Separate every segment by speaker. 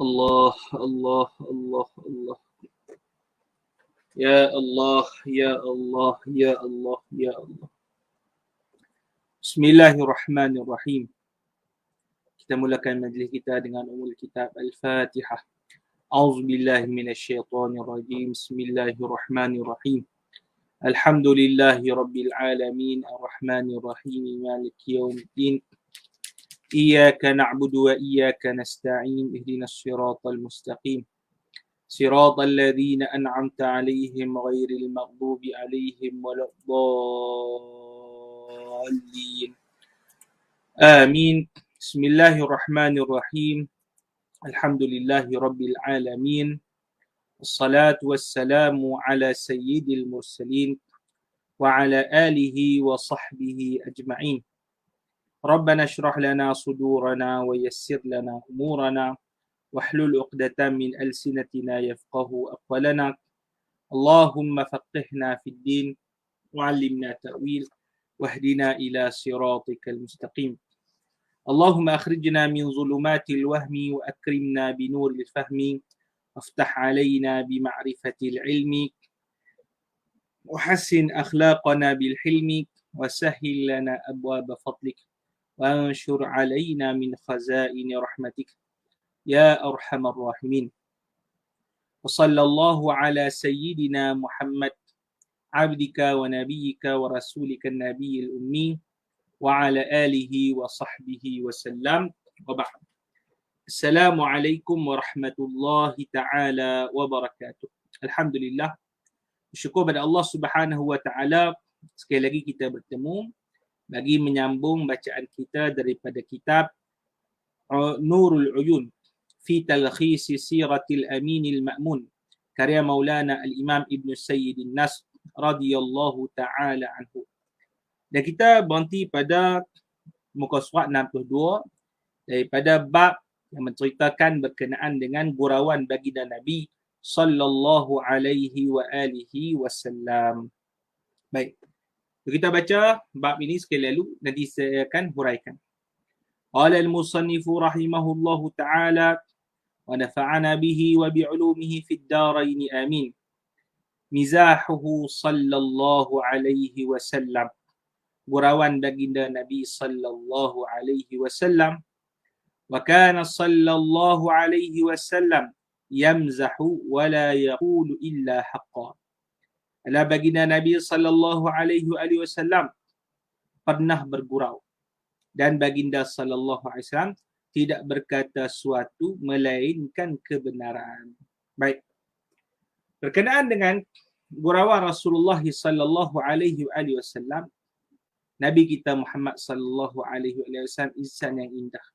Speaker 1: Allah, Allah, Allah, Allah. Ya Allah, Ya Allah, Ya Allah, Ya Allah. Bismillahirrahmanirrahim. Kita mulakan majlis kita dengan umul kitab Al-Fatihah. A'udzubillahi minasyaitonirrajim. Bismillahirrahmanirrahim. Alhamdulillahi rabbil alamin, arrahmanirrahim, maliki yaumiddin. Iyyaka na'budu wa iyyaka nasta'in. Ihdinas siratal mustaqim. صراط الذين أنعمت عليهم غير المغضوب عليهم ولا الضالين آمين. بسم الله الرحمن الرحيم. الحمد لله رب العالمين. الصلاة والسلام على سيد المرسلين وعلى آله وصحبه أجمعين. ربنا اشرح لنا صدورنا ويسر لنا أمورنا واحلل عقدة من ألسنتنا يفقهوا أقوالنا. اللهم فقهنا في الدين وعلمنا تأويل واهدنا إلى صراطك المستقيم. اللهم أخرجنا من ظلمات الوهم وأكرمنا بنور الفهم وافتح علينا بمعرفة العلم وحسن أخلاقنا بالحلم وسهل لنا أبواب فضلك وانشر علينا من خزائن رحمتك يا أرحم الراحمين. وصلى الله على سيدنا محمد عبدك ونبيك ورسولك النبي الأمي وعلى آله وصحبه وسلم وبعد. السلام عليكم ورحمة الله تعالى وبركاته. Alhamdulillah, bersyukur pada Allah Subhanahu wa taala, sekali lagi kita bertemu bagi menyambung bacaan kita daripada kitab Nurul Uyun fi talkhis siratil aminil ma'mun karya Maulana al-Imam Ibn Sayyidin Nas radhiyallahu ta'ala anhu. Dan kita berhenti pada muka surat 62 daripada bab yang menceritakan berkenaan dengan gurauan baginda Nabi sallallahu alaihi wa alihi wasallam. Baik. Kita baca bab ini sekali lalu, nanti saya akan huraikan. Qala al-musannif rahimahullahu ta'ala wa nafa'ana bihi wa bi'ulumihi fid darain amin. Mizahuhu sallallahu alaihi wasallam. Gurauan baginda Nabi sallallahu alaihi wasallam. Wa kana sallallahu alaihi wasallam yamzahu wa la yaqulu illa haqqan. Ala baginda Nabi sallallahu alaihi wasallam pernah bergurau dan baginda sallallahu alaihi wasallam tidak berkata suatu melainkan kebenaran. Baik. Berkenaan dengan gurauan Rasulullah sallallahu alaihi wasallam, Nabi kita Muhammad sallallahu alaihi wasallam insan yang indah.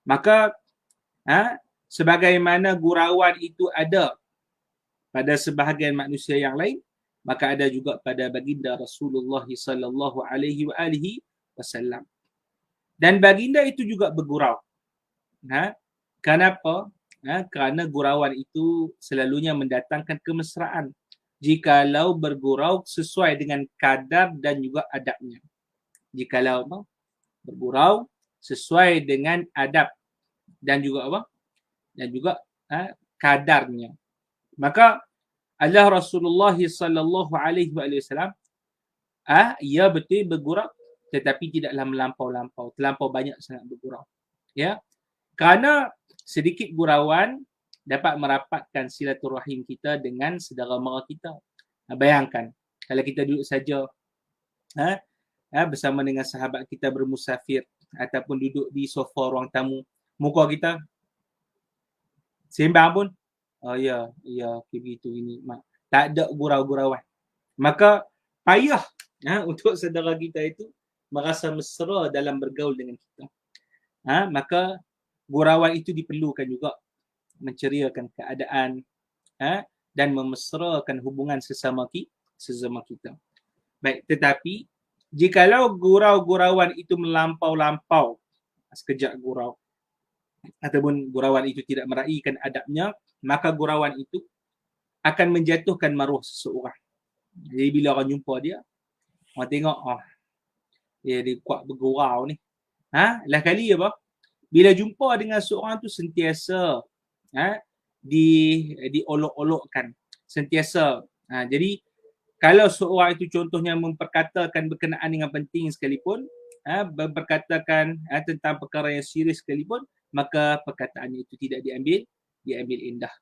Speaker 1: Maka sebagaimana gurauan itu ada pada sebahagian manusia yang lain, maka ada juga pada baginda Rasulullah sallallahu alaihi wasallam. Dan baginda itu juga bergurau. Kenapa? Kerana gurauan itu selalunya mendatangkan kemesraan jikalau bergurau sesuai dengan kadar dan juga adabnya. Jikalau bergurau sesuai dengan adab dan juga dan juga kadarnya. Maka Allah Rasulullah sallallahu alaihi wasallam ia betul bergurau tetapi tidaklah melampau-lampau, terlampau banyak sangat bergurau. Ya. Kerana sedikit gurauan dapat merapatkan silaturahim kita dengan saudara mara kita. Bayangkan kalau kita duduk saja bersama dengan sahabat kita bermusafir ataupun duduk di sofa ruang tamu, muka kita sembang pun begitu ini. Tak ada gurau-gurauan. Maka payah untuk saudara kita itu merasa mesra dalam bergaul dengan kita. Maka gurauan itu diperlukan juga menceriakan keadaan dan memesrakan hubungan sesama kita. Baik, tetapi jikalau gurau-gurauan itu melampau-lampau, sekejap gurau, ataupun gurauan itu tidak meraihkan adabnya, maka gurauan itu akan menjatuhkan maruah seseorang. Jadi bila orang jumpa dia, orang tengok, dia kuat bergurau ni. Lah kali apa? Bila jumpa dengan seorang tu sentiasa diolok-olokkan sentiasa. Jadi kalau seorang itu contohnya memperkatakan berkenaan dengan penting sekalipun, berkatakan tentang perkara yang serius sekalipun, maka perkataannya itu tidak diambil indah.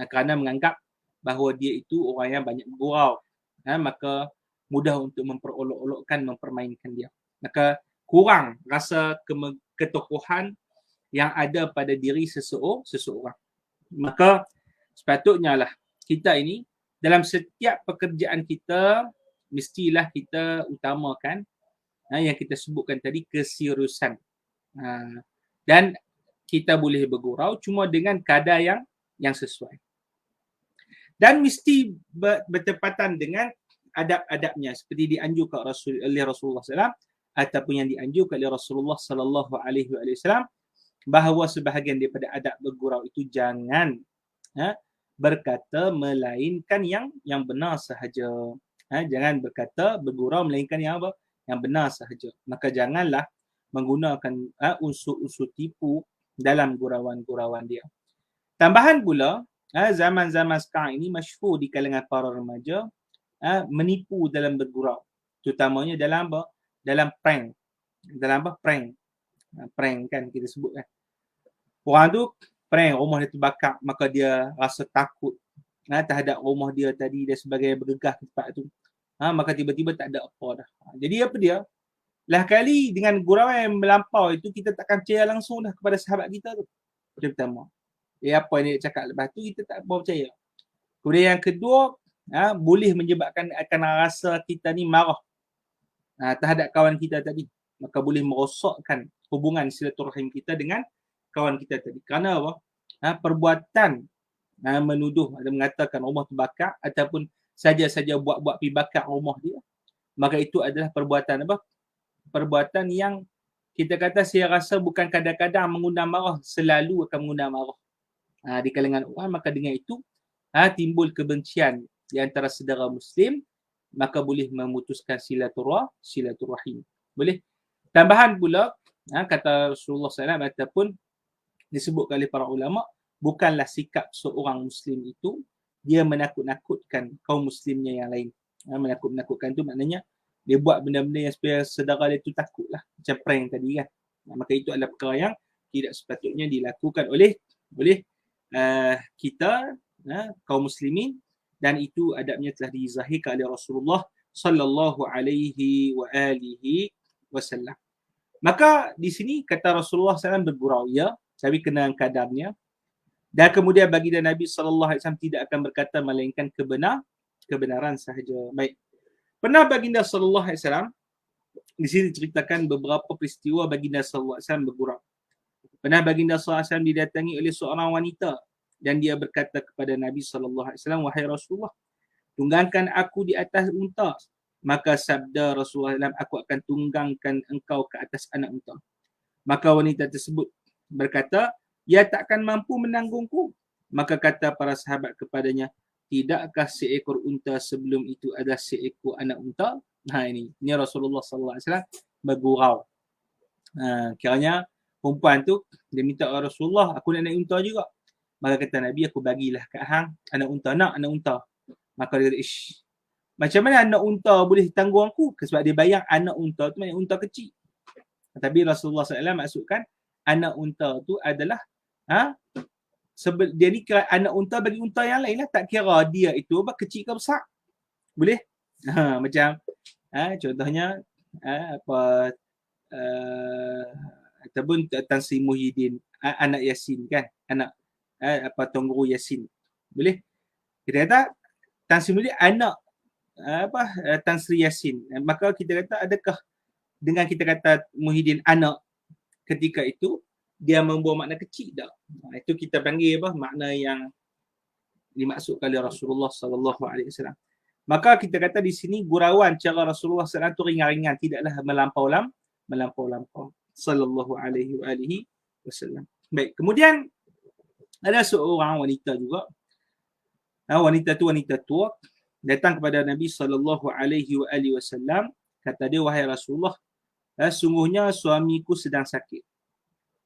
Speaker 1: Kerana menganggap bahawa dia itu orang yang banyak bergurau, maka mudah untuk memperolok-olokkan, mempermainkan dia. Maka kurang rasa ketokohan yang ada pada diri seseorang. Maka sepatutnya lah kita ini dalam setiap pekerjaan kita mestilah kita utamakan yang kita sebutkan tadi, keseriusan. Dan kita boleh bergurau cuma dengan kadar yang sesuai. Dan mesti bertepatan dengan adab-adabnya seperti dianjurkan oleh Rasulullah SAW ataupun yang dianjurkan oleh Rasulullah SAW, bahawa sebahagian daripada adab bergurau itu jangan berkata melainkan yang benar sahaja. Jangan berkata bergurau melainkan yang apa? Yang benar sahaja. Maka janganlah menggunakan unsur-unsur tipu dalam gurauan-gurauan dia. Tambahan pula, zaman-zaman sekarang ini masyhur di kalangan para remaja menipu dalam bergurau. Terutamanya dalam apa? Dalam prank. Dalam apa? Prank. Prank kan kita sebut kan. Orang tu prank, rumah dia terbakar, maka dia rasa takut terhadap rumah dia tadi dan sebagainya, bergegas ke tempat tu. Maka tiba-tiba tak ada apa dah. Jadi apa dia? Lah kali dengan gurauan yang melampau itu kita takkan percaya langsung dah kepada sahabat kita tu. Itu pertama. Apa yang dia cakap lepas tu kita tak percaya. Kemudian yang kedua, boleh menyebabkan akan rasa kita ni marah terhadap kawan kita tadi. Maka boleh merosakkan hubungan silaturahim kita dengan kawan kita tadi. Kerana apa? Perbuatan menuduh atau mengatakan rumah terbakar ataupun saja-saja buat-buat pergi bakar rumah dia, maka itu adalah perbuatan apa? Perbuatan yang kita kata saya rasa bukan kadang-kadang mengundang marah, selalu akan mengundang marah di kalangan orang. Maka dengan itu timbul kebencian di antara saudara Muslim, maka boleh memutuskan silaturahim. Boleh. Tambahan pula, kata Rasulullah SAW ataupun disebutkan oleh para ulama, bukanlah sikap seorang Muslim itu dia menakut-nakutkan kaum Muslimnya yang lain. Menakut-nakutkan tu maknanya dia buat benda-benda yang supaya saudara dia tu takutlah, macam prank tadi kan. Maka itu adalah perkara yang tidak sepatutnya dilakukan oleh kita kaum muslimin, dan itu adabnya telah dizahirkan oleh Rasulullah sallallahu alaihi wa alihi wasallam. Maka di sini kata Rasulullah SAW bergurau, ya, tapi kena kadarnya. Dan kemudian baginda Nabi SAW tidak akan berkata melainkan kebenaran sahaja. Baik. Pernah baginda SAW di sini ceritakan beberapa peristiwa baginda SAW bergurau. Pernah baginda SAW didatangi oleh seorang wanita dan dia berkata kepada Nabi SAW, wahai Rasulullah, tunggangkan aku di atas unta. Maka sabda Rasulullah SAW, aku akan tunggangkan engkau ke atas anak unta. Maka wanita tersebut berkata, ia takkan mampu menanggungku. Maka kata para sahabat kepadanya, tidakkah seekor unta sebelum itu ada seekor anak unta? Ini Rasulullah SAW bergurau. Kiranya perempuan tu dia minta Rasulullah, aku nak naik unta juga. Maka kata Nabi, aku bagilah kat hang anak unta, nak anak unta. Maka dia kata, macam mana anak unta boleh tanggung aku? Sebab dia bayang anak unta tu macam unta kecil. Tapi Rasulullah SAW maksudkan anak unta tu adalah dia ni kira anak unta bagi unta yang lain lah. Tak kira dia itu kecil ke besar. Boleh? Macam contohnya ataupun Tan Sri Muhyiddin, anak Yasin kan, anak Tuan Guru Yasin. Boleh? Kita kata Tan Sri Muhyiddin anak Tan Sri Yasin. Maka kita kata adakah dengan kita kata Muhyiddin anak ketika itu dia membawa makna kecil tak? Itu kita panggil makna yang dimaksudkan oleh Rasulullah sallallahu alaihi wasallam. Maka kita kata di sini gurauan cara Rasulullah SAW tu ringan-ringan, tidaklah melampau-lampau sallallahu alaihi wasallam. Baik, kemudian ada seorang wanita juga. Wanita tu wanita tua datang kepada Nabi sallallahu alaihi wasallam, kata dia, wahai Rasulullah, sungguhnya suamiku sedang sakit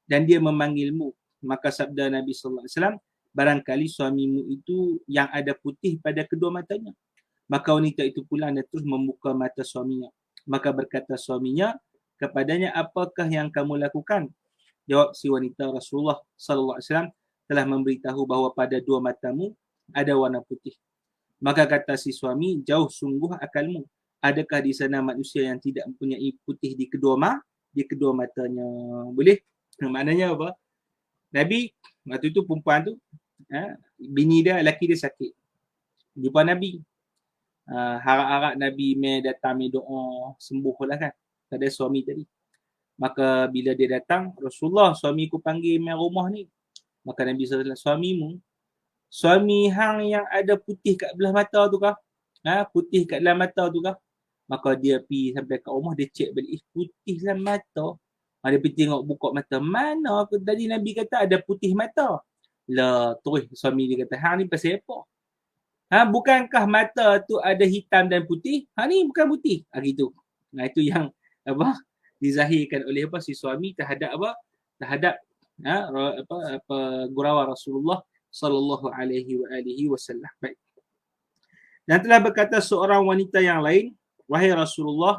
Speaker 1: dan dia memanggilmu. Maka sabda Nabi sallallahu alaihi wasallam, barangkali suamimu itu yang ada putih pada kedua matanya. Maka wanita itu pula terus membuka mata suaminya. Maka berkata suaminya kepadanya, apakah yang kamu lakukan? Jawab si wanita, Rasulullah sallallahu alaihi wasallam telah memberitahu bahawa pada dua matamu ada warna putih. Maka kata si suami, jauh sungguh akalmu. Adakah di sana manusia yang tidak mempunyai putih di kedua matanya? Boleh? Maknanya apa? Nabi, waktu itu perempuan tu, bini dia, lelaki dia sakit. Jumpa Nabi. Harap-harap Nabi datang doa sembuh lah kan. Pada suami tadi. Maka bila dia datang, Rasulullah, suamiku panggil main rumah ni. Maka Nabi SAW, suami hang yang ada putih kat belah mata tu kah? Putih kat dalam mata tu kah? Maka dia pergi sampai kat rumah, dia cek balik, putih dalam mata. Dia pergi tengok, buka mata. Mana tadi Nabi kata ada putih mata? Lah, terus suami dia kata, hang ni pasal apa? Bukankah mata tu ada hitam dan putih? Ni bukan putih. Gitu. Itu yang dizahirkan oleh si suami terhadap terhadap gurau Rasulullah sallallahu alaihi wasallam. Baik. Dan telah berkata seorang wanita yang lain, wahai Rasulullah,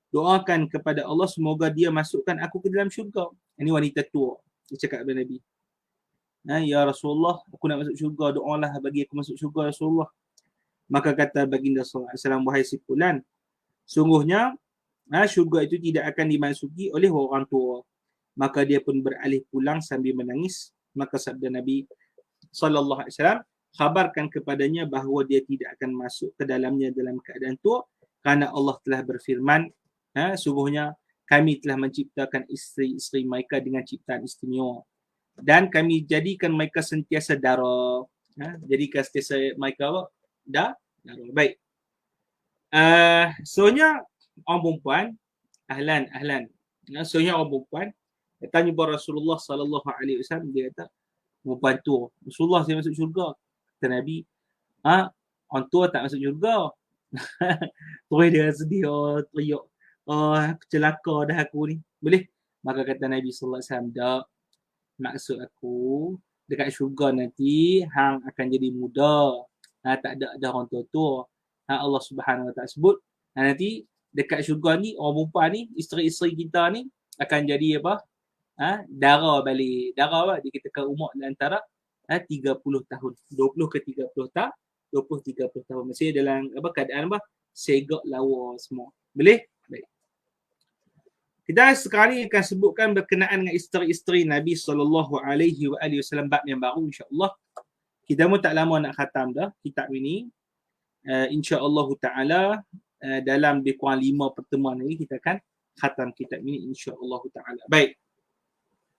Speaker 1: doakan kepada Allah semoga dia masukkan aku ke dalam syurga. Ini wanita tua. Dia cakap kepada Nabi. Ya Rasulullah, aku nak masuk syurga, doalah bagi aku masuk syurga Rasulullah. Maka kata baginda sallallahu alaihi wasallam, wahai si fulan, sungguhnya syurga itu tidak akan dimasuki oleh orang tua. Maka dia pun beralih pulang sambil menangis. Maka sabda Nabi sallallahu alaihi wasallam, khabarkan kepadanya bahawa dia tidak akan masuk ke dalamnya dalam keadaan tua, kerana Allah telah berfirman, sungguhnya kami telah menciptakan isteri-isteri mereka dengan ciptaan istimewa. Dan kami jadikan mereka sentiasa dara. Jadikan sentiasa mereka dara. Baik. Soalnya orang perempuan, ahlan. Soalnya orang perempuan tanya kepada Rasulullah sallallahu alaihi wasallam, dia kata, perempuan tua, Rasulullah saya masuk syurga. Kata Nabi, orang tua tak masuk syurga. Terus dia sedih, teriak, aku celaka dah aku ni. Boleh? Maka kata Nabi sallallahu alaihi wasallam, tak, maksud aku dekat syurga nanti hang akan jadi muda. Tak ada orang tua-tua. Allah Subhanahu Wa Taala sebut, nanti dekat syurga ni orang perempuan ni, isteri-isteri kita ni akan jadi apa? Dara balik. Dara dikatakan umur antara 30 tahun. 20 ke 30 tahun. 20-30 tahun. Masih dalam keadaan segak lawa semua. Boleh? Baik. Kita sekarang ni akan sebutkan berkenaan dengan isteri-isteri Nabi SAW bab yang baru, insya-Allah. Kita pun tak lama nak khatam dah kitab ini. Insya-Allah taala dalam lebih kurang 5 pertemuan lagi kita akan khatam kitab ini, insya-Allah taala. Baik.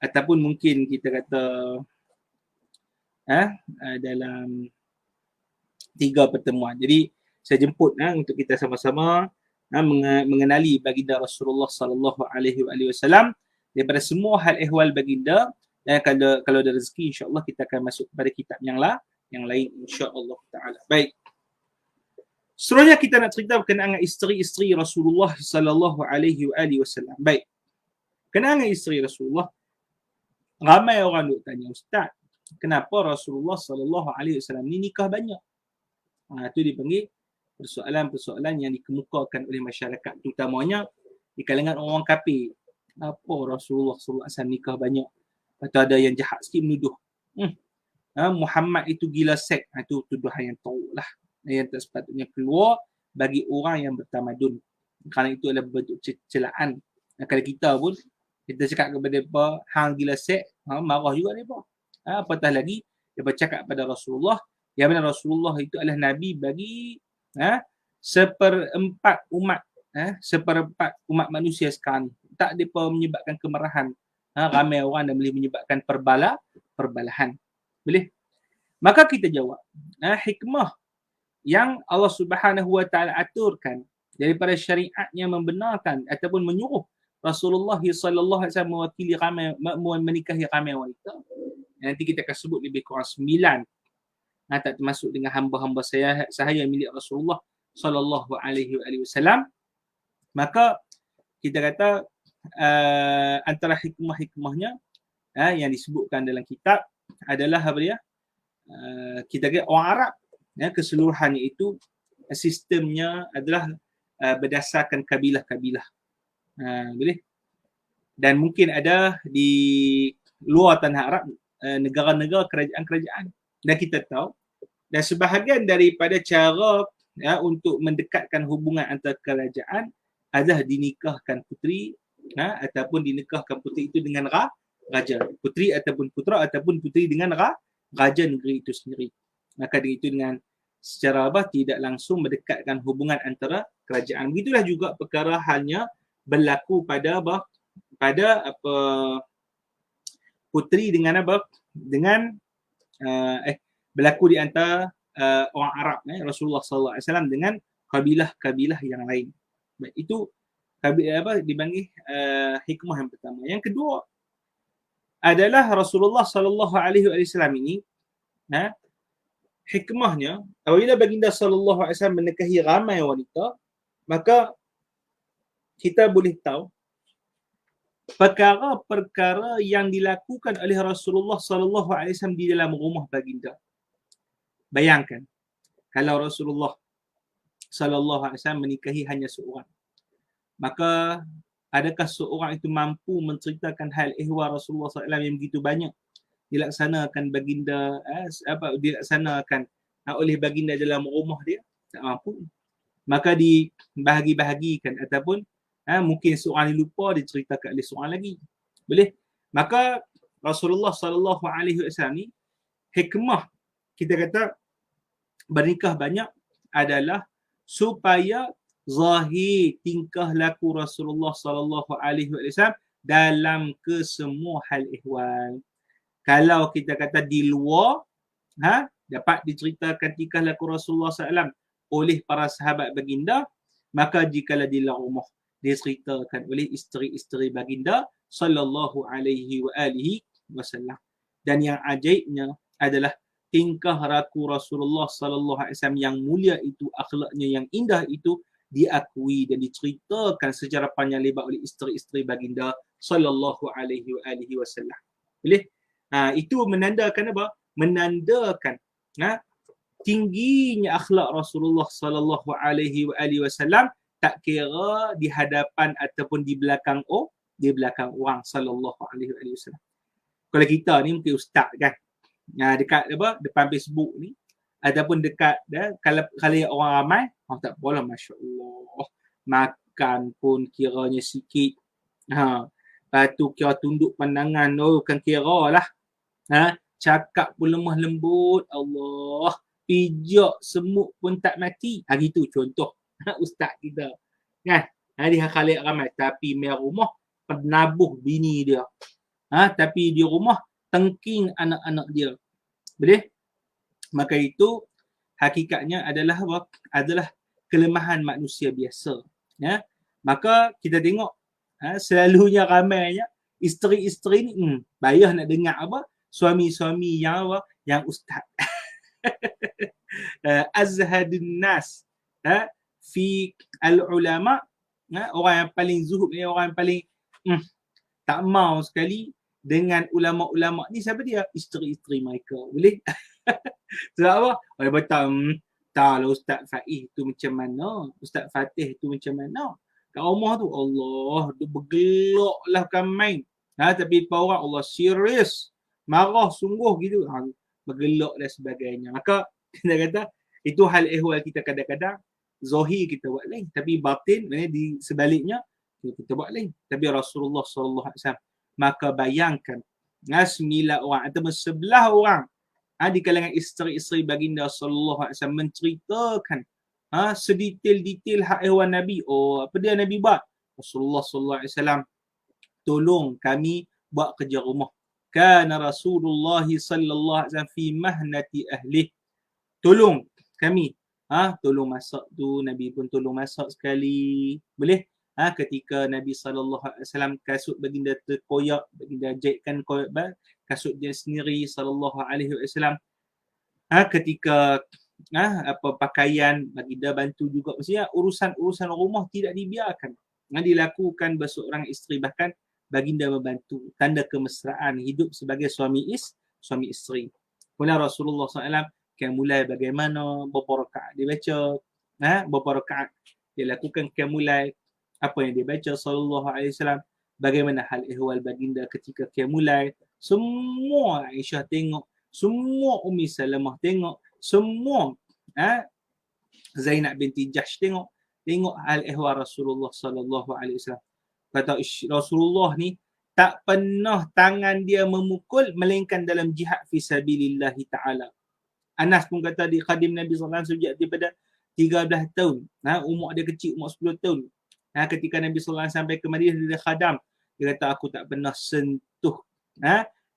Speaker 1: Ataupun mungkin kita kata dalam 3 pertemuan. Jadi saya jemput untuk kita sama-sama mengenali baginda Rasulullah sallallahu alaihi wasallam daripada semua hal ehwal baginda, dan kalau ada rezeki insya-Allah kita akan masuk kepada kitab yang lain insya-Allah taala. Baik. Seterusnya kita nak cerita berkenaan dengan isteri-isteri Rasulullah sallallahu alaihi wasallam. Baik. Berkenaan dengan isteri Rasulullah, ramai orang duk tanya, Ustaz, kenapa Rasulullah sallallahu alaihi wasallam ni nikah banyak? Itu dipanggil persoalan-persoalan yang dikemukakan oleh masyarakat, terutamanya di kalangan orang kafir. Apa Rasulullah sallallahu alaihi wasallam nikah banyak? Atau ada yang jahat sikit menuduh, Muhammad itu gila seks. Itu tuduhan yang teruk lah, yang tak sepatutnya keluar bagi orang yang bertamadun, kerana itu adalah bentuk celaan. Kalau kita pun kita cakap kepada mereka hang gila seks, marah juga mereka. Apatah lagi dia bercakap pada Rasulullah, yang mana Rasulullah itu adalah Nabi bagi seperempat umat manusia sekarang. Tak depa menyebabkan kemarahan ramai orang dan boleh menyebabkan perbalahan. Boleh? Maka kita jawab, hikmah yang Allah Subhanahu Wa Taala aturkan daripada syariat yang membenarkan ataupun menyuruh Rasulullah sallallahu alaihi wasallam mewakili ramai, menikahi ramai wanita. Nanti kita akan sebut lebih kurang 9. Tak termasuk dengan hamba-hamba sahaya milik Rasulullah sallallahu alaihi wasallam. Maka kita kata antara hikmah-hikmahnya yang disebutkan dalam kitab adalah apa dia? Kita kata orang Arab, keseluruhannya itu sistemnya adalah berdasarkan kabilah-kabilah. Boleh? Dan mungkin ada di luar tanah Arab negara-negara kerajaan-kerajaan. Dan kita tahu, dan sebahagian daripada cara untuk mendekatkan hubungan antara kerajaan adalah dinikahkan puteri ataupun dinikahkan puteri itu dengan raja. Puteri ataupun putera ataupun puteri dengan raja negeri itu sendiri. Maka itu dengan secara tidak langsung mendekatkan hubungan antara kerajaan. Begitulah juga perkara halnya berlaku pada puteri dengan dengan berlaku di antara orang Arab Rasulullah SAW dengan kabilah-kabilah yang lain. Itu dipanggil hikmah yang pertama. Yang kedua adalah Rasulullah SAW ini hikmahnya apabila baginda SAW menikahi ramai wanita, maka kita boleh tahu perkara-perkara yang dilakukan oleh Rasulullah SAW di dalam rumah baginda. Bayangkan kalau Rasulullah SAW menikahi hanya seorang, maka adakah seorang itu mampu menceritakan hal ehwal Rasulullah SAW yang begitu banyak dilaksanakan baginda dilaksanakan oleh baginda dalam rumah dia? Tak mampu. Maka dibahagi-bahagikan ataupun mungkin seorang lupa diceritakan oleh seorang lagi. Boleh? Maka Rasulullah SAW ni hikmah kita kata bernikah banyak adalah supaya zahir tingkah laku Rasulullah SAW dalam kesemua hal ehwal. Kalau kita kata di luar dapat diceritakan tingkah laku Rasulullah SAW oleh para sahabat baginda, maka jikalau di dalam rumah diceritakan oleh isteri-isteri baginda sallallahu alaihi wasallam. Dan yang ajaibnya adalah tingkah laku Rasulullah sallallahu alaihi wasallam yang mulia itu, akhlaknya yang indah itu diakui dan diceritakan secara panjang lebar oleh isteri-isteri baginda sallallahu alaihi wasallam. Boleh? Itu menandakan apa? Menandakan tingginya akhlak Rasulullah sallallahu alaihi wasallam, tak kira di hadapan ataupun di belakang orang sallallahu alaihi wasallam. Kalau kita ni mungkin ustaz kan, dekat depan Facebook ni ataupun dekat kalau orang ramai, tak apalah, masya-Allah, makan pun kiranya sikit, lepas tu kira tunduk pandangan, kan kira lah, cakap pun lemah lembut, Allah, pijak semut pun tak mati. Gitu contoh ustaz kita kan, di khalayak ramai, tapi main rumah penabuh bini dia, tapi di rumah tengking anak-anak dia. Boleh? Maka itu hakikatnya adalah kelemahan manusia biasa. Maka kita tengok selalunya ramainya isteri-isteri ni bayar nak dengar suami-suami yang ustaz. Azhadun nas fi al-ulama, orang yang paling zuhud ni, orang yang paling tak mau sekali dengan ulama-ulama ni. Siapa dia? Isteri-isteri mereka. Boleh? Sebab apa? Orang berkata, taklah Ustaz Faiz tu macam mana, Ustaz Fatih tu macam mana. Kat rumah tu, Allah, tu bergelak lah bukan main. Tapi depan orang, Allah serius, marah sungguh gitu. Bergelak dan sebagainya. Maka kita kata, itu hal ehwal kita kadang-kadang, zahir kita buat lain, tapi batin di sebaliknya kita buat lain. Tapi Rasulullah SAW, maka bayangkan 9 orang atau 11 orang di kalangan isteri-isteri baginda sallallahu alaihi wasallam menceritakan sedetail-detail hak ehwal Nabi. Apa dia Nabi buat? Rasulullah sallallahu alaihi wasallam tolong kami buat kerja rumah. Kana Rasulullah sallallahu alaihi wasallam fi mahnati ahli. Tolong kami. Tolong masak tu, Nabi pun tolong masak sekali. Boleh? Ketika Nabi SAW kasut baginda terkoyak, baginda jahitkan kasut dia sendiri SAW. Ketika pakaian, baginda bantu juga. Maksudnya urusan rumah tidak dibiarkan, dilakukan berseorang isteri, bahkan baginda membantu. Tanda kemesraan hidup sebagai suami suami isteri. Kemudian Rasulullah SAW mulai bagaimana, berapa rakaat dia baca, berapa rakaat dia lakukan mulai, apa yang dia baca sallallahu alaihi wasallam, bagaimana hal ihwal baginda ketika mulai. Semua Aisyah tengok, semua Ummi Salamah tengok, semua Zainab binti Jahsh tengok hal ihwal Rasulullah sallallahu alaihi wasallam. Kata Rasulullah ni tak pernah tangan dia memukul melainkan dalam jihad fi sabilillah taala. Anas pun kata di khadim Nabi sallallahu alaihi wasallam sejak daripada 13 tahun. Umur dia kecil, umur 10 tahun. Ketika Nabi sallallahu alaihi wasallam sampai ke Madinah dia khadam, dia kata aku tak pernah sentuh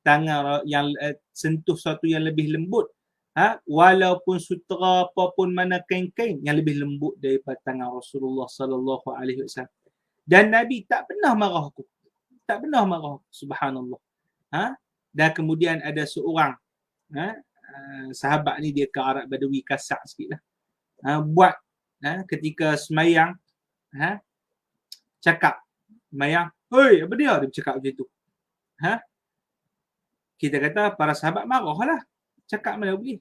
Speaker 1: tangan yang sentuh sesuatu yang lebih lembut, walaupun sutera apapun mana kain-kain yang lebih lembut daripada tangan Rasulullah sallallahu alaihi wasallam. Dan Nabi tak pernah marah aku. Tak pernah marah aku. Subhanallah. Dan kemudian ada seorang sahabat ni, dia ke Arab Badawi, kasar sikit lah. Buat ketika semayang, cakap semayang, "Hoi, apa dia?" Dia bercakap macam tu. Kita kata para sahabat marah lah. Cakap mana boleh.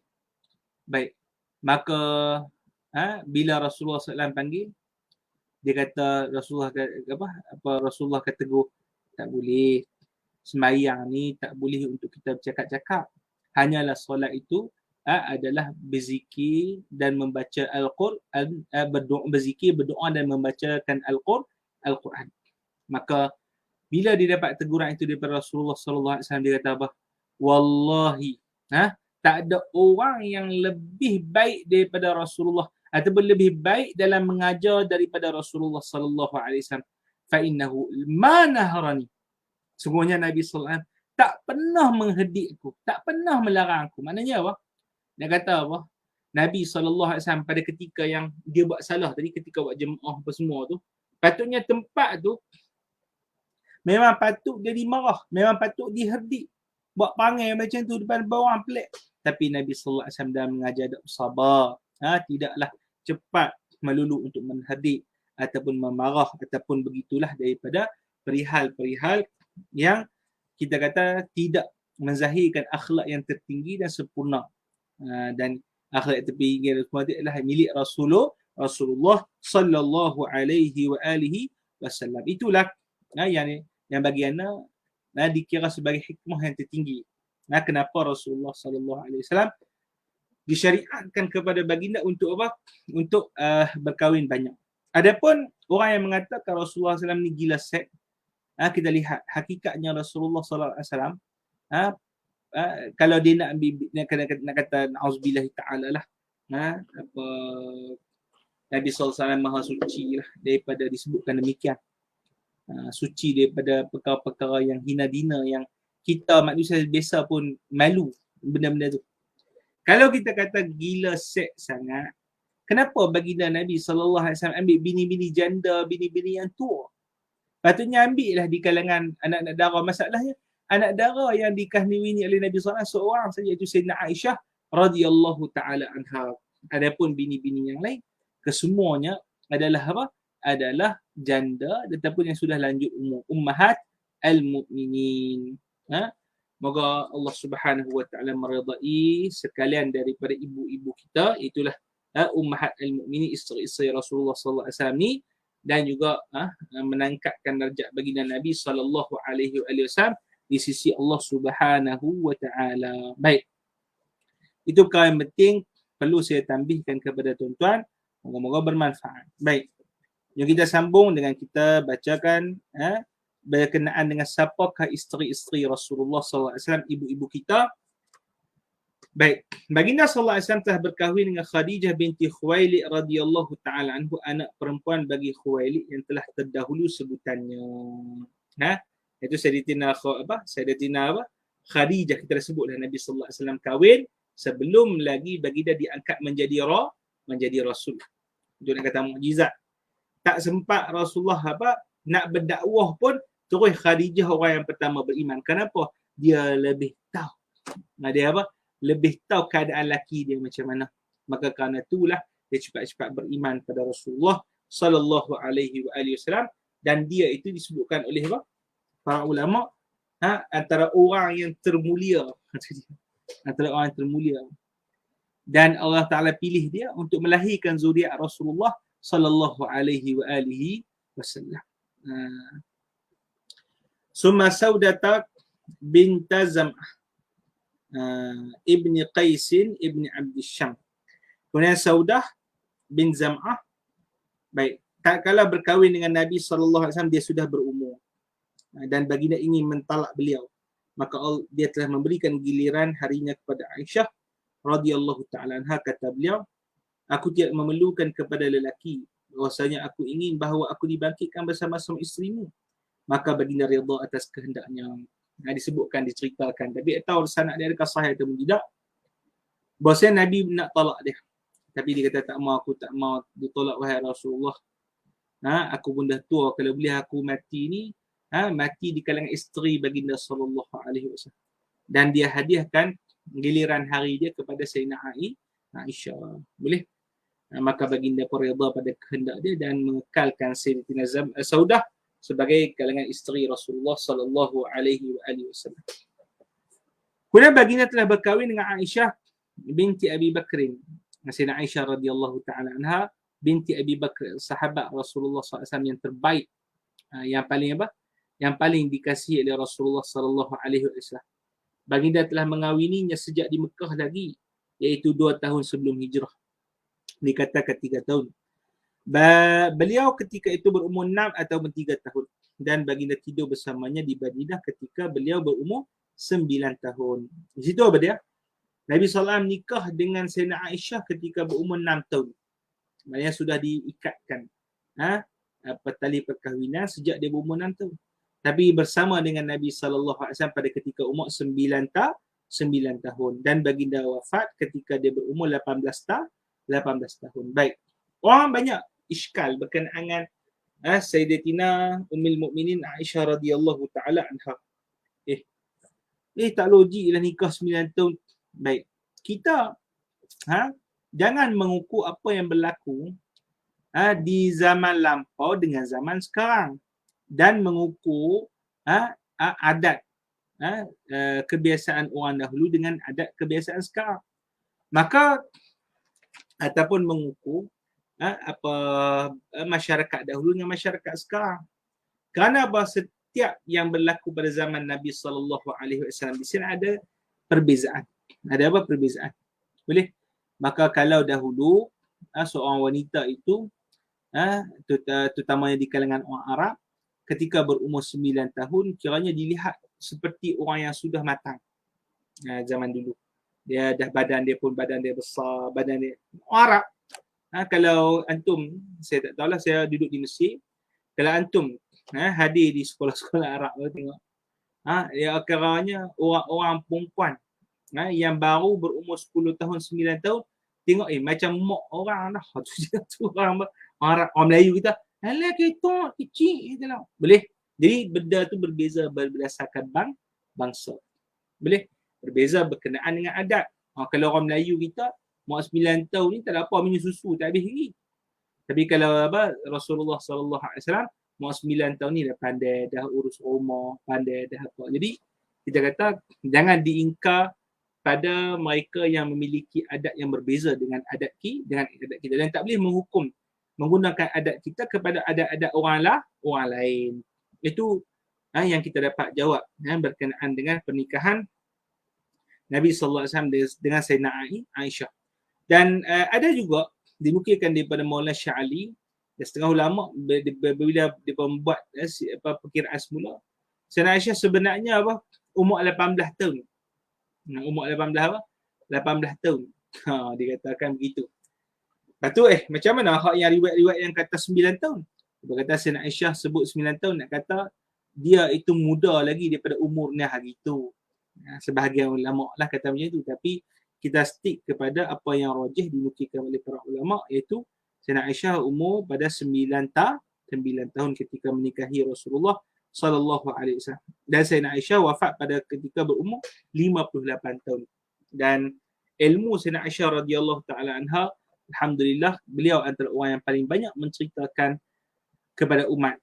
Speaker 1: Baik. Maka bila Rasulullah SAW panggil, dia kata Rasulullah kata tegur, tak boleh. Semayang ni tak boleh untuk kita bercakap-cakap. Hanyalah solat itu adalah berzikir dan membaca Al-Quran, berzikir, berdoa dan membacakan Al-Quran. Maka bila dia dapat teguran itu daripada Rasulullah sallallahu alaihi wasallam, dia kata apa? Wallahi, tak ada orang yang lebih baik daripada Rasulullah ataupun lebih baik dalam mengajar daripada Rasulullah sallallahu alaihi wasallam. Fa innahu ma naharani. Sungguhnya Nabi sallallahu alaihi wasallam tak pernah menghedikku, tak pernah melarang aku. Maknanya apa? Dia kata apa? Nabi SAW pada ketika yang dia buat salah tadi, ketika buat jemaah apa semua tu, patutnya tempat tu memang patut dia dimarah, memang patut diherdik. Buat perangai macam tu depan bawang pelik. Tapi Nabi SAW dah mengajar sabar. Tidaklah cepat melulu untuk menherdik ataupun memarah ataupun begitulah daripada perihal-perihal yang kita kata tidak menzahirkan akhlak yang tertinggi dan sempurna. Dan akhlak yang tertinggi adalah milik Rasulullah sallallahu alaihi wa alihi wasallam. Itulah yang bagi ana dikira sebagai hikmah yang tertinggi. Kenapa Rasulullah sallallahu alaihi wasallam disyariatkan kepada baginda untuk apa? Untuk berkahwin banyak. Adapun orang yang mengatakan Rasulullah SAW ni gila seks, kita lihat hakikatnya Rasulullah SAW, kalau dia nak kata na'udzubillah ta'ala lah, Nabi SAW maha suci lah daripada disebutkan demikian. Suci daripada perkara-perkara yang hina dina, yang kita manusia biasa pun malu benda-benda tu. Kalau kita kata gila seks sangat, kenapa baginda Nabi SAW ambil bini-bini janda, bini-bini yang tua? Patutnya ambil lah di kalangan anak-anak dara. Masalahnya anak dara yang dikahwini oleh Nabi SAW seorang saja, iaitu Sayyidina Aisyah radhiyallahu taala anha. Adapun bini-bini yang lain kesemuanya adalah apa? Adalah janda tetapi yang sudah lanjut umur, ummahat al-mu'minin. Moga Allah Subhanahu wa taala meridai sekalian daripada ibu-ibu kita, itulah ummahat al-mu'minin, isteri-isteri Rasulullah sallallahu alaihi wasallam ni, dan juga menangkatkan darjat baginda Nabi sallallahu alaihi wasallam di sisi Allah Subhanahu wa taala. Baik. Itu perkara yang penting perlu saya tambahkan kepada tuan-tuan. Moga-moga bermanfaat. Baik. Jom kita sambung dengan kita bacakan berkenaan dengan siapakah isteri-isteri Rasulullah sallallahu alaihi wasallam, ibu-ibu kita. Baik, baginda sallallahu alaihi wasallam telah berkahwin dengan Khadijah binti Khuwailid radhiyallahu taala anhu, anak perempuan bagi Khuwailid yang telah terdahulu sebutannya. Itu Sayyidatina Khadijah, kita dah sebutlah Nabi sallallahu alaihi wasallam kahwin sebelum lagi baginda diangkat menjadi rasul. Itu nak kata mukjizat. Tak sempat Rasulullah nak berdakwah pun terus Khadijah orang yang pertama beriman. Kenapa? Dia lebih tahu. Dia lebih tahu keadaan laki dia macam mana. Maka kerana itulah dia cepat-cepat beriman pada Rasulullah sallallahu alaihi wasallam, dan dia itu disebutkan oleh para ulama antara orang yang termulia. Antara orang yang termulia. Dan Allah Ta'ala pilih dia untuk melahirkan zuriat Rasulullah sallallahu alaihi wa alihi wasallam. Summa Saudata binta Zam'ah ibni Qaisin ibni Abdi Syam. Kemudian Saudah bin Zam'ah, baik, tak kala berkahwin dengan Nabi sallallahu alaihi wasallam dia sudah berumur dan baginda ingin mentalak beliau, maka dia telah memberikan giliran harinya kepada Aisyah radhiyallahu taala anha. Kata beliau, aku tidak memerlukan kepada lelaki, bahwasanya aku ingin bahawa aku dibangkitkan bersama-sama isterimu, maka baginda redha atas kehendaknya. Disebutkan, diceritakan, tapi tak tahu sanad dia adakah sahih atau tidak, bahwasanya Nabi nak talak dia, tapi dia kata tak mau, aku tak mau ditolak wahai Rasulullah. Aku pun dah tua, kalau boleh aku mati ni mati di kalangan isteri baginda sallallahu alaihi wasallam. Dan dia hadiahkan giliran hari dia kepada Sayyidina Aisyah. Boleh? Maka baginda pun redha pada kehendak dia dan mengekalkan Sayyidatina Saudah sebagai kalangan isteri Rasulullah sallallahu alaihi wasallam. Kemudian baginda telah berkahwin dengan Aisyah binti Abi Bakrin. Sayyidina Aisyah radhiyallahu taala anha binti Abi Bakr, sahabat Rasulullah SAW yang terbaik, yang paling apa? Yang paling dikasihi oleh Rasulullah sallallahu alaihi wasallam. Baginda telah mengawininya sejak di Mekah lagi, iaitu 2 tahun sebelum hijrah. Dikatakan 3 tahun. Beliau ketika itu berumur 6 atau 3 tahun dan baginda tidur bersamanya di Madinah ketika beliau berumur 9 tahun. Di situ apa dia? Nabi SAW nikah dengan Sayyidina Aisyah ketika berumur 6 tahun. Maksudnya sudah diikatkan tali perkahwinan sejak dia berumur 6 tahun. Tapi bersama dengan Nabi SAW pada ketika umur 9 tahun. Dan baginda wafat ketika dia berumur 18 tahun. Baik. Orang banyak iskal berkenaan dengan Sayyidatina Ummul Mukminin Aisyah radhiyallahu taala anha. Tak logik lah nikah 9 tahun. Baik. Kita jangan mengukur apa yang berlaku di zaman lampau dengan zaman sekarang dan mengukur adat kebiasaan orang dahulu dengan adat kebiasaan sekarang. Maka ataupun mengukur masyarakat dahulu dengan masyarakat sekarang. Kerana bahawa setiap yang berlaku pada zaman Nabi sallallahu alaihi wasallam di sini ada perbezaan. Ada apa perbezaan? Boleh? Maka kalau dahulu seorang wanita itu terutamanya di kalangan orang Arab ketika berumur 9 tahun kiranya dilihat seperti orang yang sudah matang. Zaman dulu. Dia dah badan dia besar, badan dia orang Arab. Kalau antum, saya tak tahulah, saya duduk di Mesir. Kalau antum hadir di sekolah-sekolah Arab, tengok. Dia kiranya orang-orang perempuan yang baru berumur 10 tahun, 9 tahun, tengok macam mak orang dah. Tu orang Arab, orang Melayu kita, alah kita kecil gitu lah. Boleh? Jadi benda tu berbeza berdasarkan bangsa. Boleh? Berbeza berkenaan dengan adat. Kalau orang Melayu kita, mak 9 tahun ni tak ada apa minum susu, tak habis lagi. Tapi kalau Rasulullah sallallahu alaihi wasallam mak 9 tahun ni dah pandai, dah urus rumah, pandai dah apa. Jadi kita kata jangan diingkar pada mereka yang memiliki adat yang berbeza dengan adat kita, dan tak boleh menghukum menggunakan adat kita kepada adat-adat orang lain. Itu yang kita dapat jawab berkenaan dengan pernikahan Nabi sallallahu alaihi wasallam dengan Sayyidina Aisyah. Dan ada juga dinukilkan daripada Maulana Syah Ali dan setengah ulama bila dia membuat perkiraan semula, Sayyidina Aisyah sebenarnya umur 18 tahun. Umur 18 tahun. Dikatakan begitu. Lepas tu macam mana hak yang riwayat-riwayat yang kata 9 tahun? Dia kata Sayyidina Aisyah sebut 9 tahun, nak kata dia itu muda lagi daripada umurnya hari itu. Sebahagian ulama lah kata macam tu, tapi kita stick kepada apa yang rajih dinukilkan oleh para ulama, iaitu Sayyidina Aisyah umur pada 9 tahun ketika menikahi Rasulullah sallallahu alaihi wasallam. Dan Sayyidina Aisyah wafat pada ketika berumur 58 tahun. Dan ilmu Sayyidina Aisyah radhiyallahu taala anha, alhamdulillah, beliau antara orang yang paling banyak menceritakan kepada umat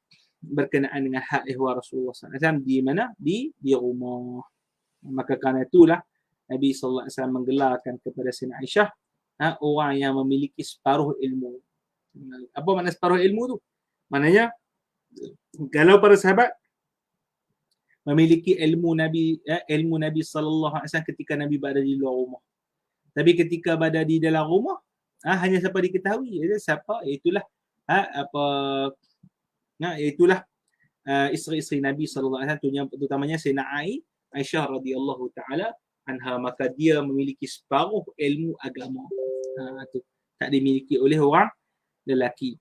Speaker 1: berkenaan dengan hak ihwal Rasulullah SAW di mana? Di rumah. Maka kerana itulah Nabi SAW menggelarkan kepada Sayyidina Aisyah orang yang memiliki separuh ilmu. Apa makna separuh ilmu tu? Maknanya kalau para sahabat memiliki ilmu Nabi sallallahu alaihi wasallam ketika Nabi berada di luar rumah. Tapi ketika berada di dalam rumah, hanya siapa diketahui, siapa itulah itulah isteri-isteri Nabi sallallahu alaihi wasallam, terutamanya Sayyidina Aisyah radhiyallahu taala anha. Maka dia memiliki separuh ilmu agama. Tu tak dimiliki oleh orang lelaki.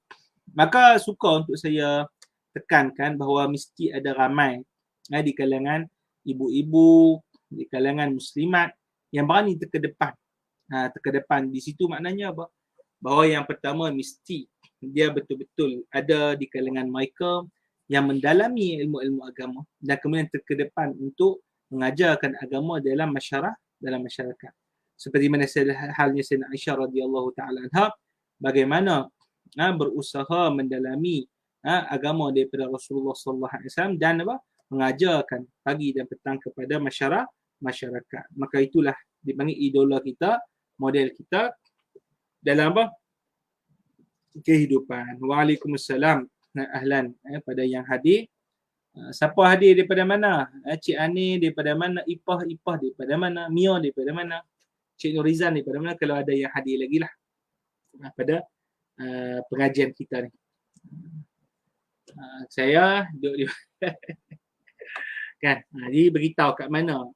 Speaker 1: Maka suka untuk saya tekankan bahawa mesti ada ramai di kalangan ibu-ibu, di kalangan muslimat yang berani terkedepan. Terkedepan di situ maknanya apa? Bahawa yang pertama mesti dia betul-betul ada di kalangan mereka yang mendalami ilmu-ilmu agama dan kemudian terkedepan untuk mengajarkan agama dalam masyarakat. Seperti mana halnya Sayyidina Aisyah radhiyallahu taala anha, bagaimana berusaha mendalami agama daripada Rasulullah sallallahu alaihi wasallam dan mengajarkan pagi dan petang kepada masyarakat. Maka itulah dipanggil idola kita, model kita dalam kehidupan. Waalaikumsalam. Ahlan pada yang hadir. Siapa hadir daripada mana? Cik Ani daripada mana? Ipah daripada mana? Mia daripada mana? Cik Nurizan daripada mana? Kalau ada yang hadir lagi lah pada pengajian kita ni. Saya duduk di kan. Jadi beritahu kat mana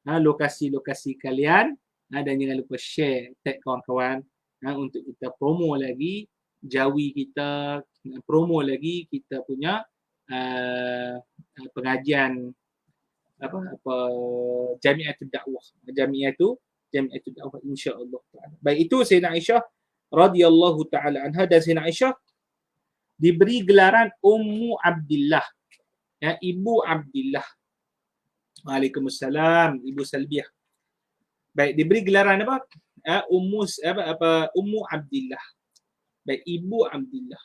Speaker 1: lokasi-lokasi kalian dan jangan lupa share, tag kawan-kawan untuk kita promo lagi jawi kita, promo lagi kita punya pengajian Jamiatul Dakwah. Jamiatul Dakwah insya-Allah taala. Baik, itu Sayyidina Aisyah radhiyallahu taala anha. Dan Sayyidina Aisyah diberi gelaran Ummu Abdillah, Ibu Abdillah. Waalaikumsalam, Ibu Salbiah. Baik, diberi gelaran apa? Ummu Abdillah. Baik, Ibu Abdillah.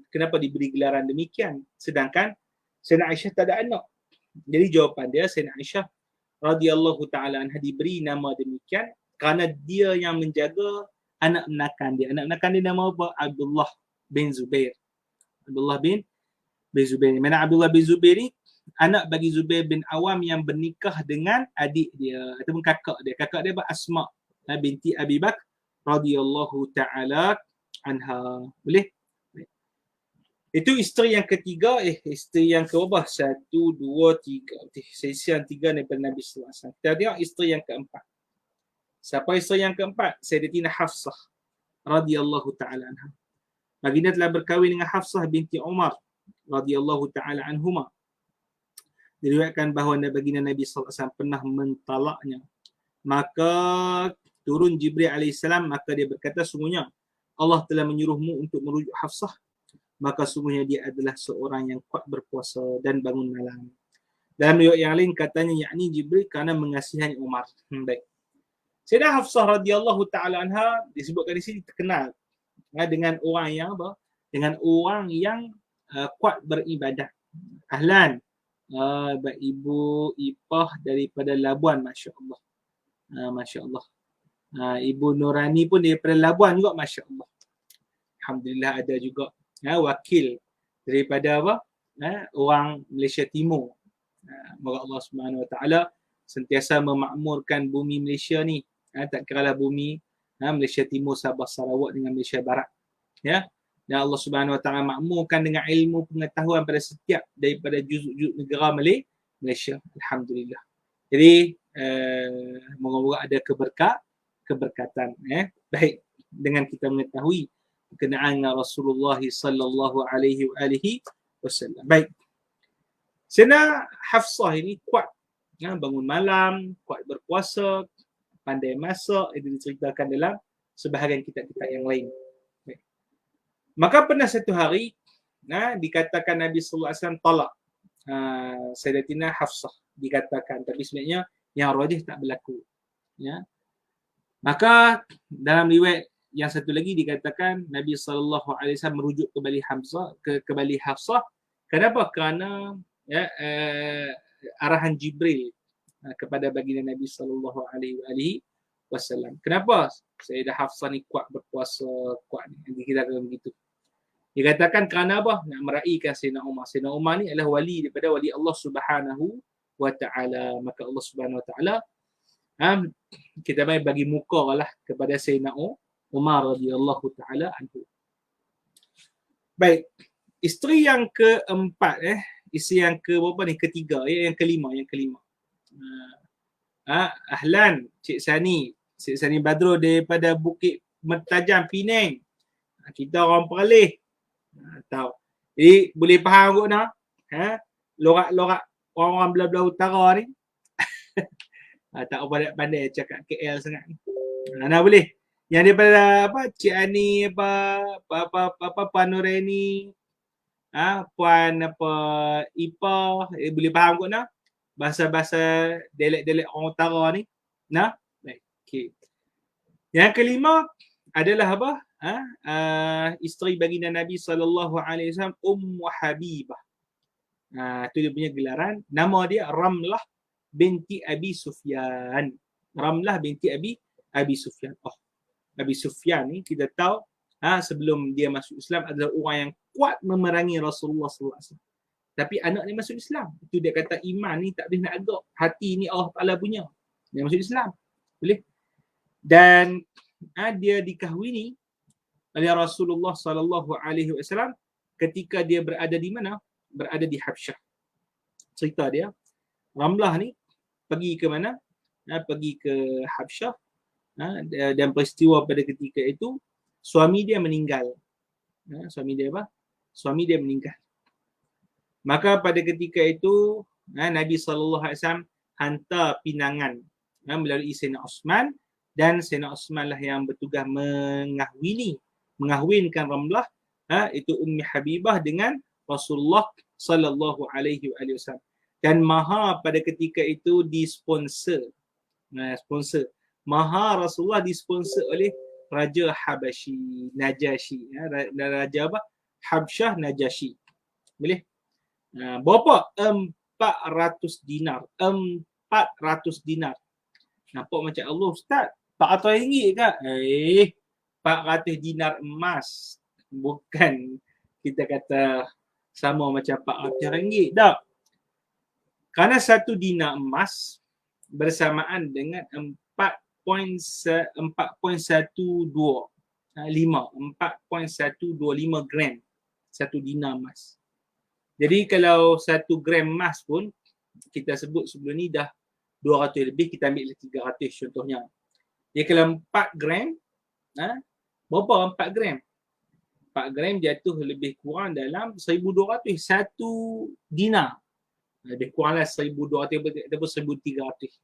Speaker 1: Kenapa diberi gelaran demikian? Sedangkan Sayyidina Aisyah tak ada anak. Jadi jawapan dia, Sayyidina Aisyah radhiyallahu taala anha diberi nama demikian kerana dia yang menjaga anak menakan dia. Anak menakan dia nama apa? Abdullah bin Zubair. Abdullah bin Zubair. Mana Abdullah bin Zubair ni anak bagi Zubair bin Awam yang bernikah dengan adik dia ataupun kakak dia. Kakak dia Asma binti Abi Bakr radhiyallahu taala anha. Boleh? Itu isteri yang ketiga, isteri yang keberapa? 1, 2, 3. Sesi yang 3 daripada Nabi sallallahu alaihi wasallam. Kita tengok isteri yang keempat. Siapa isteri yang keempat? Sayyidatina Hafsah radhiyallahu taala anha. Baginda telah berkahwin dengan Hafsah binti Umar radhiyallahu taala anhuma. Diriwayatkan bahawa baginda Nabi sallallahu alaihi wasallam pernah mentalaknya. Maka turun Jibril alaihissalam, maka dia berkata, sungguhnya Allah telah menyuruhmu untuk merujuk Hafsah, maka sungguhnya dia adalah seorang yang kuat berpuasa dan bangun malam. Dalam riwayat yang lain katanya yakni Jibril kerana mengasihani Umar. Baik. Sayyidah Hafsah radhiyallahu taala anha disebutkan di sini terkenal dengan orang yang dengan orang yang kuat beribadah. Ahlan. Ibu Ipah daripada Labuan, masya-Allah. Masya-Allah. Ibu Nurani pun daripada Labuan juga, masya-Allah. Alhamdulillah ada juga wakil daripada orang Malaysia Timur. Moga Allah Subhanahu Wa Taala sentiasa memakmurkan bumi Malaysia ni. Tak kiralah bumi Malaysia Timur, Sabah, Sarawak dengan Malaysia Barat. Ya. Dan Allah Subhanahu Wa Taala makmurkan dengan ilmu pengetahuan pada setiap daripada juzuk-juzuk negara Malaysia. Alhamdulillah. Jadi moga-moga ada keberkatan. Baik, dengan kita mengetahui berkenaan Rasulullah sallallahu alaihi wasallam. Baik. Sayyidina Hafsah ini kuat bangun malam, kuat berpuasa, pandai masak, itu diceritakan dalam sebahagian kitab-kitab yang lain. Baik. Maka pernah satu hari dikatakan Nabi sallallahu alaihi wasallam talak Sayyidatina Hafsah, dikatakan, tapi sebenarnya yang rajih tak berlaku. Ya. Maka dalam riwayat yang satu lagi dikatakan Nabi sallallahu alaihi wasallam merujuk kembali Hafsah Kenapa? Kerana arahan Jibril kepada baginda Nabi sallallahu alaihi wasallam. Kenapa Sayyidah Hafsah ni kuat berpuasa, kuat ni? Nanti kita akan begitu. Dia katakan kerana apa? Nak meraihkan Sayyidina Umar. Sayyidina Umar ni adalah wali daripada wali Allah Subhanahu wa ta'ala. Maka Allah Subhanahu wa ta'ala kita bagi muka lah kepada Sayyidina Umar radhiyallahu ta'ala anhu. Baik. Isteri yang keempat, isteri yang ke berapa ni? Ketiga, yang kelima. Ahlan, Cik Sani Badrul daripada Bukit Mertajam, Penang. Kita orang Perlis. Tahu. Jadi boleh faham kot nak? Lorak-lorak orang-orang belah-belah utara ni. Tak apa pandai cakap KL sangat ni. Nak boleh. Yang daripada Cik Ani Puan Nureni, Puan Ipa, boleh faham kot nak? Bahasa-bahasa dialek-dialek orang utara ni. Nah, baik. Okey. Yang kelima adalah apa? Isteri baginda Nabi sallallahu alaihi wasallam, Ummu Habibah. Itu dia punya gelaran. Nama dia Ramlah binti Abi Sufyan. Ramlah binti Abi Sufyan. Abi Sufyan ni kita tahu sebelum dia masuk Islam adalah orang yang kuat memerangi Rasulullah sallallahu alaihi wasallam. Tapi anak ni masuk Islam. Itu dia kata iman ni tak boleh nak agak. Hati ni Allah Ta'ala punya. Dia masuk Islam. Boleh. Dan dia dikahwini oleh Rasulullah sallallahu alaihi wasallam ketika dia berada di mana? Berada di Habsyah. Cerita dia, Ramlah ni pergi ke mana? Pergi ke Habsyah. Dan peristiwa pada ketika itu suami dia meninggal. Suami dia apa? Suami dia meninggal. Maka pada ketika itu Nabi SAW hantar pinangan melalui Sayyidina Osman, dan Sayyidina Osman lah yang bertugas mengahwinkan Ramlah itu Ummi Habibah dengan Rasulullah sallallahu alaihi wasallam. Dan mahar pada ketika itu disponsor. Sponsor. Mahar Rasulullah disponsor oleh Raja Habashi, Najashi. Raja apa? Habsyah Najashi. Boleh? Berapa? 400 dinar. 400 dinar. Nampak macam Allah Ustaz, 400 ringgit ke? 400 dinar emas. Bukan kita kata sama macam 400 ringgit. Tak. Kerana satu dinar emas bersamaan dengan 4.125 gram satu dinar emas. Jadi kalau 1 gram emas pun kita sebut sebelum ni dah 200 lebih, kita ambil 300 contohnya. Jadi kalau 4 gram, berapa 4 gram? 4 gram jatuh lebih kurang dalam 1,200, 1 dinar. Lebih kuranglah 1,200 ataupun 1,300.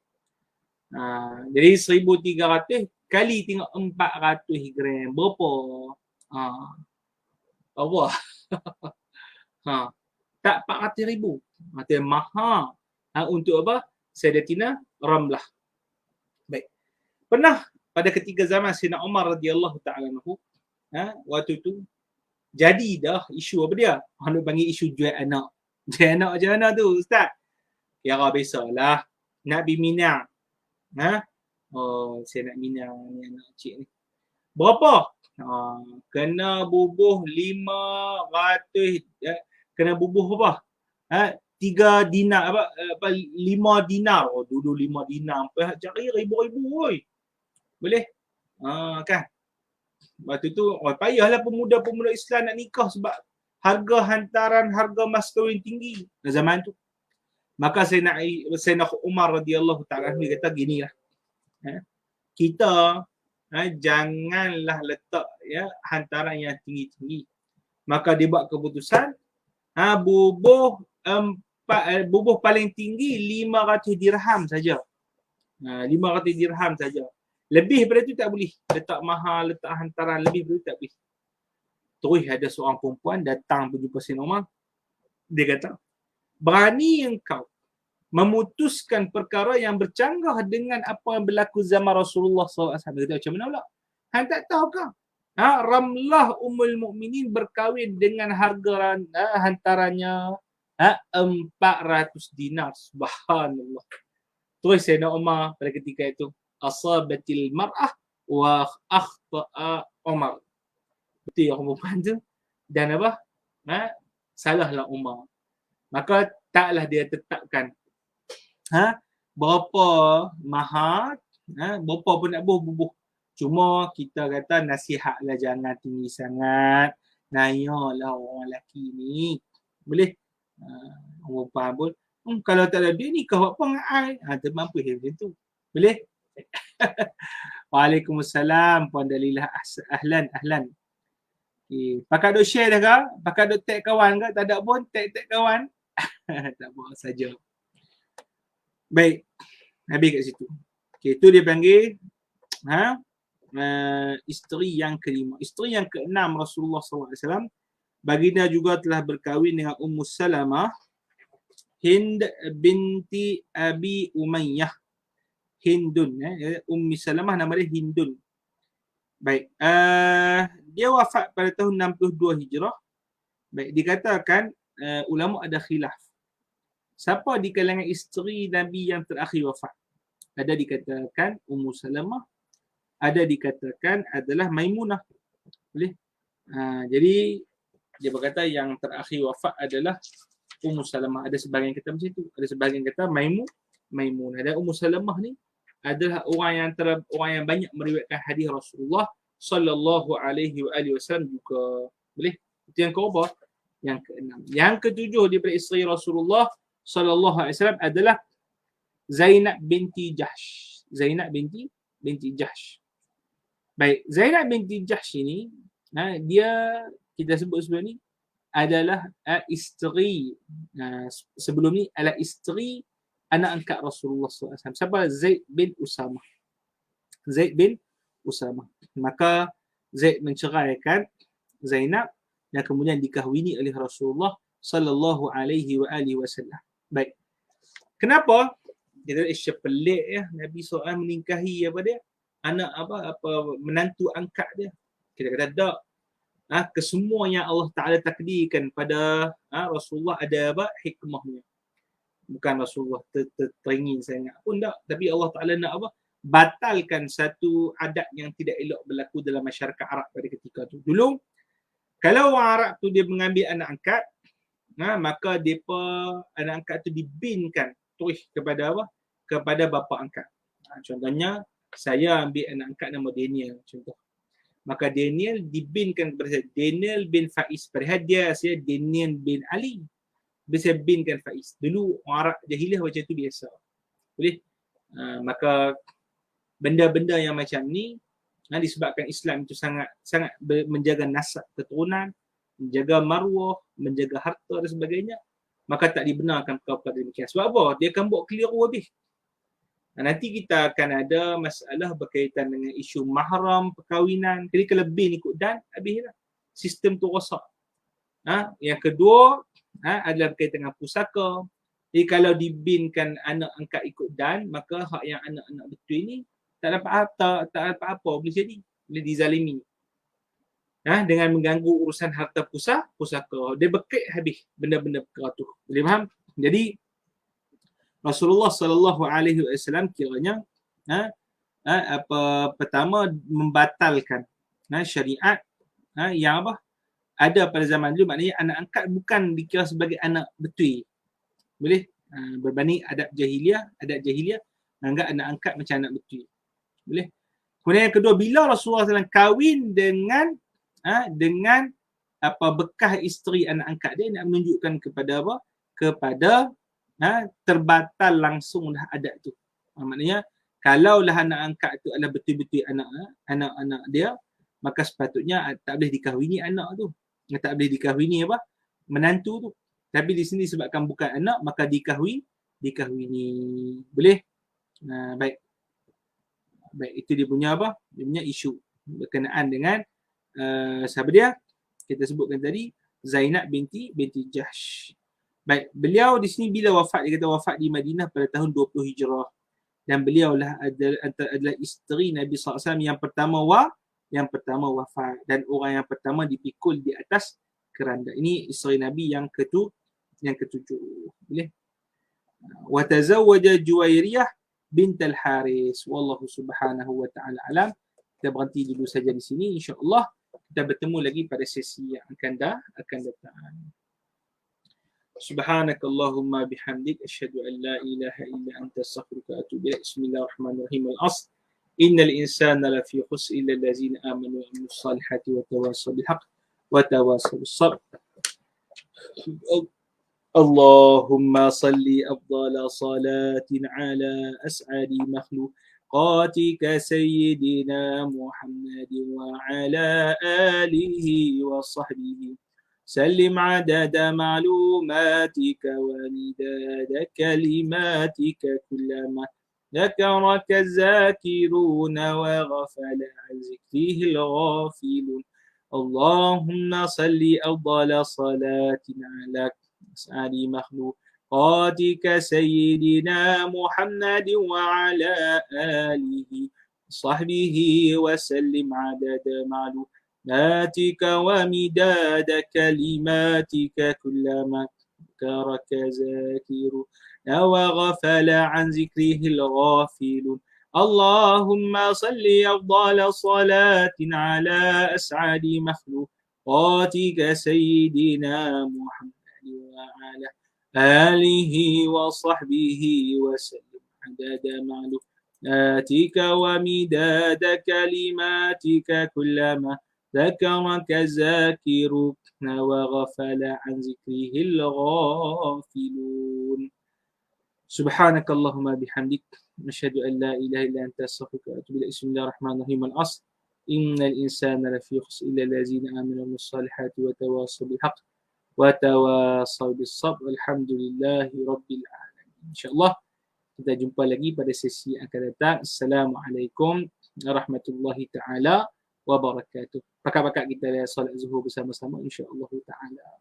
Speaker 1: Jadi 1,300 kali tengok 400 gram. Berapa? Apa? Tak 400,000. Artinya mahal untuk apa? Sayyidatina Ramlah. Baik. Pernah pada ketika zaman Sayyidina Umar radhiyallahu ta'ala anhu, waktu tu jadi dah isu apa dia? Orang panggil isu jual anak. Jual anak macam mana tu Ustaz? Kira biasalah. Nak biminang. Saya nak minang ni anak cik ni. Berapa? Kena bubuh 500, kena bubuh apa? 3 dinar apa 5 dinar. Dulu 5 dinar apa cari ribu-ribu oi. Boleh? Kan? Waktu tu payahlah pemuda-pemuda Islam nak nikah sebab harga hantaran, harga mas kahwin tinggi zaman tu. Maka Sayyidina Umar radhiyallahu ta'ala dia kata ginilah. Kita janganlah letak hantaran yang tinggi-tinggi. Maka dia buat keputusan bubuh paling tinggi 500 dirham saja. 500 dirham saja. Lebih daripada itu tak boleh. Letak mahal, letak hantaran lebih daripada itu tak boleh. Terus ada seorang perempuan datang berjumpa Sayyidina Umar. Dia kata, berani engkau memutuskan perkara yang bercanggah dengan apa yang berlaku zaman Rasulullah SAW. Dia kata, macam mana pula? Hang tak tahu ke? Ramlah Ummul Mukminin berkahwin dengan harga hantarannya 400 dinar. Subhanallah. Terus Sayyidina Umar pada ketika itu, asabatil mar'ah wa akhta'a Umar. Betul yang perempuan tu. Dan apa? Salahlah Umar. Maka taklah dia tetapkan berapa mahar, berapa pun nak bubuh. Cuma kita kata nasihatlah jangan tinggi sangat. Nayalah orang lelaki ni. Boleh? Orang perempuan pun, kalau tak ada dia ni kau buat apa dengan I? Termampu macam tu. Boleh? Waalaikumsalam Puan Dalilah. Ahlan. Okay. Pakai duk share dah ke? Pakai duk tag kawan ke? Tak ada pun tag kawan. Tak apa saja. Baik. Habis kat situ. Okay, tu dia panggil isteri yang kelima. Isteri yang keenam Rasulullah SAW, baginda juga telah berkahwin dengan Ummu Salamah Hind binti Abi Umayyah. Hindun. Ummi Salamah nama dia Hindun. Baik. Dia wafat pada tahun 62 Hijrah. Baik. Dikatakan ulama ada khilaf. Siapa di kalangan isteri Nabi yang terakhir wafat? Ada dikatakan Ummu Salamah, ada dikatakan adalah Maimunah. Boleh? Jadi dia berkata yang terakhir wafat adalah Ummu Salamah. Ada sebahagian kata macam itu, ada sebahagian kata Maimunah. Dan Ummu Salamah ni adalah orang yang banyak meriwayatkan hadis Rasulullah sallallahu alaihi wasallam juga. Boleh? Itu yang keberapa? Yang keenam. Yang ketujuh daripada isteri Rasulullah sallallahu alaihi wasallam adalah Zainab binti Jahsh. Zainab binti Jahsh. Baik, Zainab binti Jahsh ini dia kita sebut sebelum ni adalah isteri sebelum ni adalah isteri anak angkat Rasulullah SAW. Siapa? Zaid bin Usamah. Zaid bin Usamah. Maka Zaid menceraikan Zainab dan kemudian dikahwini oleh Rasulullah sallallahu alaihi wasallam. Baik. Kenapa? Kita pelik ya, Nabi SAW meningkahi apa dia? Anak apa menantu angkat dia. Kita kata tak. Kesemua yang Allah Ta'ala takdirkan pada Rasulullah ada apa? Hikmahnya. Bukan Rasulullah teringin sangat pun tak. Tapi Allah Ta'ala nak apa? Batalkan satu adat yang tidak elok berlaku dalam masyarakat Arab pada ketika tu. Dulu, kalau orang Arab tu dia mengambil anak angkat, maka depa anak angkat tu dibinkan terus kepada apa? Kepada bapa angkat. Contohnya, saya ambil anak angkat nama Daniel. Contoh. Maka Daniel dibinkan kepada saya. Daniel bin Faiz. Padahal dia saya Daniel bin Ali. Bisa binkan Faiz. Dulu orang Arab jahiliah macam tu biasa. Boleh? Maka benda-benda yang macam ni disebabkan Islam itu sangat menjaga nasab keturunan, menjaga maruah, menjaga harta dan sebagainya, maka tak dibenarkan perkara demikian. Sebab apa? Dia akan buat keliru habis. Nanti kita akan ada masalah berkaitan dengan isu mahram, perkahwinan. Jadi kalau bin ikut dan, habislah. Sistem tu rosak. Yang kedua adalah berkaitan dengan pusaka. Jadi kalau dibinkan anak angkat ikut dan, maka hak yang anak-anak betul ni tak dapat apa boleh jadi, boleh dizalimi. Dengan mengganggu urusan harta pusaka. Dia bekik habis benda-benda perkara tu. Boleh faham? Jadi Rasulullah sallallahu alaihi wasallam kiranya pertama membatalkan syariat yang apa? Ada pada zaman dulu, maknanya anak angkat bukan dikira sebagai anak betul. Boleh? Berbanding adat jahiliah menganggap anak angkat macam anak betul. Boleh? Kemudian yang kedua, bila Rasulullah SAW kahwin dengan bekas isteri anak angkat dia, nak menunjukkan kepada apa? Kepada terbatal langsung dah adat tu. Maknanya kalaulah anak angkat tu adalah betul-betul anak-anak dia, maka sepatutnya tak boleh dikahwini anak tu. Tak boleh dikahwini apa? Menantu tu. Tapi di sini sebabkan bukan anak, maka dikahwini. Boleh? Baik. Baik, itu dia punya apa? Dia punya isu berkenaan dengan siapa dia? Kita sebutkan tadi Zainab binti Jahsh. Baik, beliau di sini bila wafat, dia kata wafat di Madinah pada tahun 20 Hijrah. Dan beliaulah adalah isteri Nabi SAW yang pertama yang pertama wafat dan orang yang pertama dipikul di atas keranda. Ini isteri Nabi yang ketujuh. Boleh? Wa tazawwaja Juwairiyah bint al-Haris. Wallahu subhanahu wa ta'ala alam. Kita berhenti dulu saja di sini, insya-Allah. Kita bertemu lagi pada sesi yang akan datang. Subhanakallahumma bihamdik asyhadu an la ilaha illa anta astaghfiruka wa atubu ilaik. Bismillahirrahmanirrahim. Al-'asr. Innal insana lafi khusr illa allazina amanu wa amilus salihati wa tawassaw bil haqq wa tawassaw bis sabr. اللهم صل أفضل صلاة على أسعد مخلوقاتك سيدنا محمد وعلى آله وصحبه سلم عدد معلوماتك ومداد كلماتك كلما ذكرك الذاكرون وغفل عن ذكره الغافلون. اللهم صل أفضل صلاة على أسعد مخلوقاتك سيدنا محمد وعلى آله وصحبه وسلم عدد معلوماتك ومداد كلماتك كلما ذكرك ذاكرون وغفل عن ذكره الغافلون. اللهم صل أفضل صلاة على أسعد مخلوقاتك سيدنا محمد وعلى آله وصحبه وسلم عدد معلوماتك ومداد كلماتك كلما ذكرك الذاكرون وغفل عن ذكره الغافلون. سبحانك اللهم بحمدك نشهد أن لا إله إلا أنت أستغفرك وأتوب إليك. بسم الله الرحمن الرحيم. العصر إن الإنسان لفي خسر إلا الذين آمنوا بالصالحات وتواصوا بالحق وتواصوا بالصبر. Alhamdulillahi Rabbil Alamin. InsyaAllah kita jumpa lagi pada sesi yang akan datang. Assalamualaikum warahmatullahi ta'ala wabarakatuh. Pakak-pakak kita solat zuhur bersama-sama insyaAllah ta'ala.